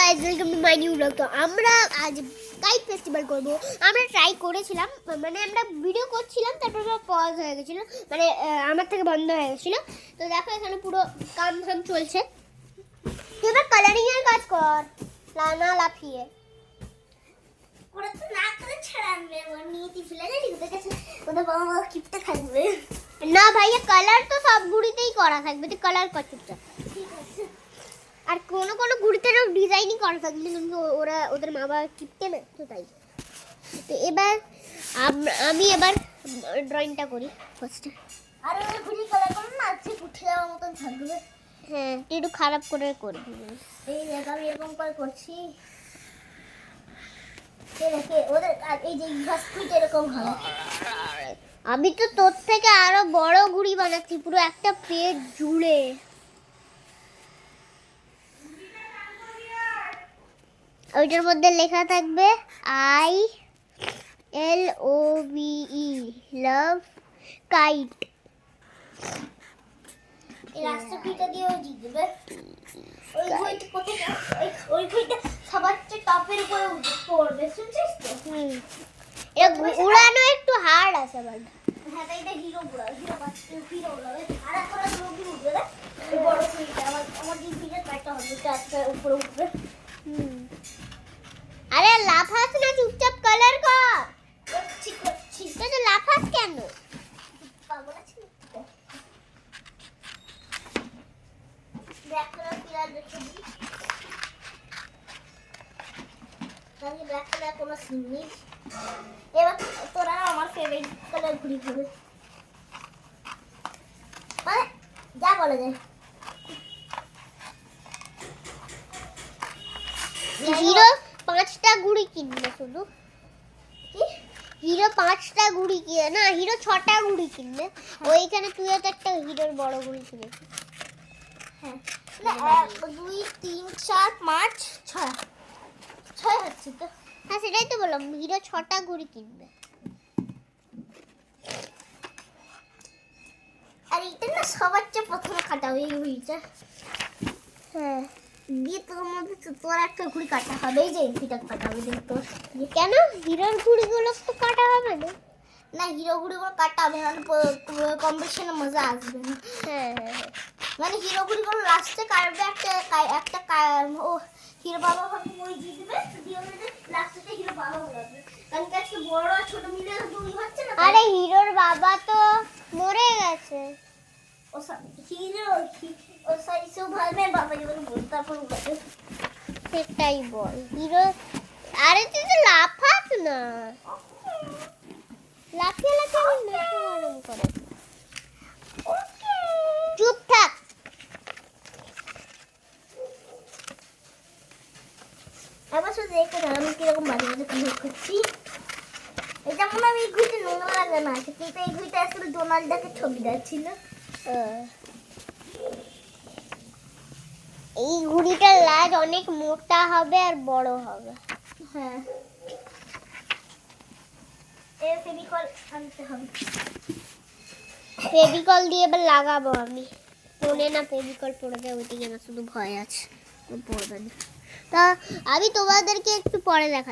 Guys, welcome to my new blog. তো আমরা আজ কাইট ফেস্টিভ্যাল করব। আমরা ট্রাই করেছিলাম, মানে আমরা ভিডিও করছিলাম, তারপর পজ হয়ে গেছিল, মানে আমার থেকে বন্ধ হয়ে গেছিল। তো দেখো এখানে পুরো কাম ধাম চলছে। এবার কালারিং এর কাজ কর, না লাফিয়ে ওরা তো না করে ছাড়াবে, ওর নিয়তি ফেলে দেয়, ঠিক আছে? ওদের বাবা মা কিপটা থাকবে না ভাইয়া, কালার তো সব ঘুড়িতেই করা থাকবে, তুই কালার কর চুপচাপ। ঠিক আছে। আর কোনো কোনো ঘুড়িতে ডিজাইনই করা থাকবে, কিন্তু ওরা ওদের মা বাবা কিপটে না, তো তাই। তো এবার আমি এবার ড্রয়িংটা করি ফার্স্টে। আর ওই ঘুড়ি কালার করে না, ঠিক উঠে যাওয়ার মতন থাকবে। হ্যাঁ, একটু খারাপ করে করবি। এই দেখ আমি এরকম করে করছি। এই দেখে ওদের এই যে ঘাসকুইট এরকম হয়। আমি তো তোর থেকে আরো বড় ঘুড়ি বানাচ্ছি, পুরো একটা পেট জুড়ে। ওইটার মধ্যে লেখা থাকবে ILOVE, লাভ কাইট। এই রাস্তা কুইটা দিয়েও জিতবে। ওই ঘুড়িটা কোথায় ওই ঘুড়িটা সবার চেয়ে টপের উপরে পড়বে, শুনছিস তো? এটা উড়ানো একটু হার্ড আছে বাট। হ্যাঁ, তাই এটা হিরো উড়াবে, হিরো উড়াবে। আর এখন লোকই উঠবে না, এই বড় ঘুড়িটা আমার যে ঘুড়িটা কাটটা হবে, তার উপরে উঠবে। আরে লাফাস না, চুপচাপ কালার কর। করছি করছি, তুই তো লাফাস কেন? পাগল আছিস? ব্ল্যাক কালার পিলার রেখে দিই, তাহলে ব্ল্যাক কালার কোনো সিন নেই। এবার তোরা আমার ফেভারিট কালার ঘুড়ি হবে, মানে যা বলা যায়। হিরো 5টা ঘুড়ি কিনবে শুধু। কি হিরো 5টা ঘুড়ি কিনে না, হিরো 6টা ঘুড়ি কিনবে। ওইখানে তুইও তো একটা হিরোর বড় ঘুড়ি কিনেছিস। হ্যাঁ, না 1 2 3 4 5 6 6 হচ্ছে তো। হ্যাঁ, সেটাই তো বললাম, হিরো 6টা ঘুড়ি কিনবে। আর এটা না সবার চেয়ে প্রথমে কাটাবে এই ঘুড়িটা। হ্যাঁ, দিয়ে তোর মধ্যে তোর একটা ঘুড়ি কাটা হবে, এই যে ঘুড়িটা কাটা হবে দেখ তোর। কেন হিরোর ঘুড়িগুলো তো কাটা হবে না? না, হিরো ঘুড়িগুলো কাটা হবে, মানে কম্পিটিশনে মজা আসবে না। হ্যাঁ হ্যাঁ হ্যাঁ। মানে হিরো ঘুড়িগুলো লাস্টে কাটবে একটা ও হিরো বাবা হবে, ওই জিতবে, দিয়ে লাস্টে হিরো বাবা হবে। কারণ কি আজকে বড় আর ছোট মিলে দুই হচ্ছে না। আরে হিরোর বাবা তো মরে গেছে। ও হিরো ও সরি ভাবে বাবা যেন বলতে, তারপর বলে সেটাই বল হিরো। আরে তুই তো লাফাস না, লাফিয়ে লাফিয়ে আমার মাথা গরম করে। ওকে। চুপ থাক। এবার শুধু দেখে না আমি কিরকম বাজে বাজে ক্লিক করছি। এটা মনে হয় এই ঘুড়িতে নোংরা লাগে না, কিন্তু এই ঘুড়িতে আসলে ডোনাল্ড ডাকের ছবি যাচ্ছিল। এই ঘুড়িটার লাজ অনেক মোটা হবে আর বড় হবে। হ্যাঁ, এর ফেভিকল আনতে হবে। ফেভিকল দিয়ে এবার লাগাবো আমি। ফোনে না ফেভিকল পড়ে যায়, ওইদিকে না শুধু ভয় আছে, পড়বে না। তা আমি তোমাদেরকে একটু পরে দেখাচ্ছি।